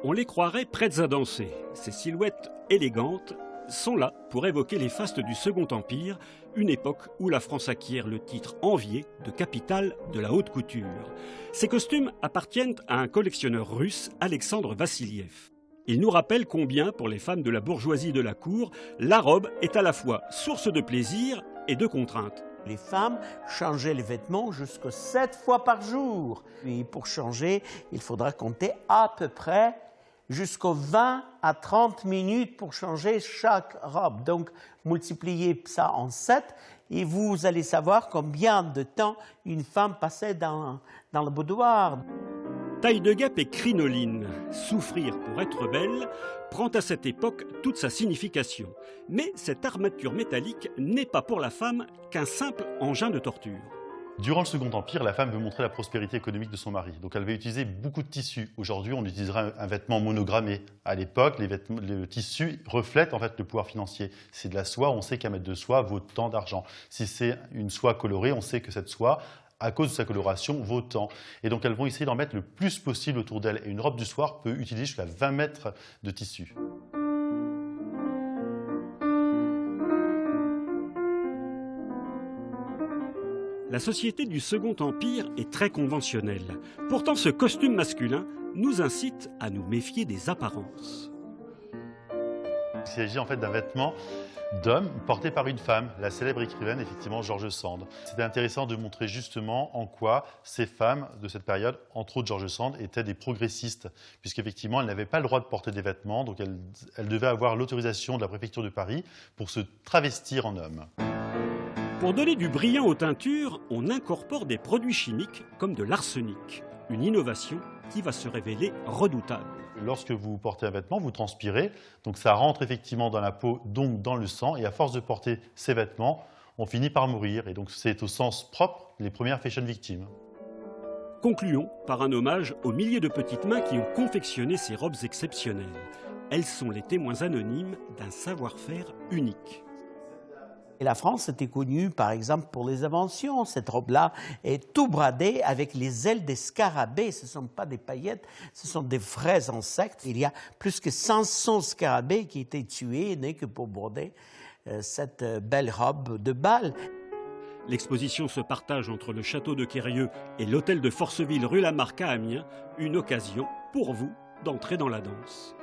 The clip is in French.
On les croirait prêtes à danser. Ces silhouettes élégantes sont là pour évoquer les fastes du Second Empire, une époque où la France acquiert le titre envié de capitale de la haute couture. Ces costumes appartiennent à un collectionneur russe, Alexandre Vassiliev. Il nous rappelle combien, pour les femmes de la bourgeoisie de la cour, la robe est à la fois source de plaisir et de contrainte. Les femmes changeaient les vêtements jusqu'à 7 fois par jour. Et pour changer, il faudra compter à peu près jusqu'aux 20 à 30 minutes pour changer chaque robe. Donc, multipliez ça en 7 et vous allez savoir combien de temps une femme passait dans le boudoir. Taille de guêpe et crinoline, souffrir pour être belle, prend à cette époque toute sa signification. Mais cette armature métallique n'est pas pour la femme qu'un simple engin de torture. Durant le Second Empire, la femme veut montrer la prospérité économique de son mari. Donc elle va utiliser beaucoup de tissus. Aujourd'hui, on utilisera un vêtement monogrammé. À l'époque, le tissu reflète en fait le pouvoir financier. C'est de la soie, on sait qu'un mètre de soie vaut tant d'argent. Si c'est une soie colorée, on sait que cette soie, à cause de sa coloration, vaut tant. Et donc elles vont essayer d'en mettre le plus possible autour d'elles. Et une robe du soir peut utiliser jusqu'à 20 mètres de tissu. La société du Second Empire est très conventionnelle. Pourtant, ce costume masculin nous incite à nous méfier des apparences. Il s'agit en fait d'un vêtement d'homme porté par une femme, la célèbre écrivaine effectivement George Sand. C'était intéressant de montrer justement en quoi ces femmes de cette période, entre autres George Sand, étaient des progressistes, puisqu'effectivement elles n'avaient pas le droit de porter des vêtements, donc elles devaient avoir l'autorisation de la préfecture de Paris pour se travestir en homme. Pour donner du brillant aux teintures, on incorpore des produits chimiques comme de l'arsenic, une innovation qui va se révéler redoutable. Lorsque vous portez un vêtement, vous transpirez, donc ça rentre effectivement dans la peau, donc dans le sang, et à force de porter ces vêtements, on finit par mourir. Et donc c'est au sens propre les premières fashion victimes. Concluons par un hommage aux milliers de petites mains qui ont confectionné ces robes exceptionnelles. Elles sont les témoins anonymes d'un savoir-faire unique. Et la France était connue, par exemple, pour les inventions. Cette robe-là est tout bradée avec les ailes des scarabées. Ce ne sont pas des paillettes, ce sont des vrais insectes. Il y a plus que 500 scarabées qui étaient tués, n'est que pour broder cette belle robe de bal. L'exposition se partage entre le château de Quérieux et l'hôtel de Forceville rue Lamarck à Amiens, une occasion pour vous d'entrer dans la danse.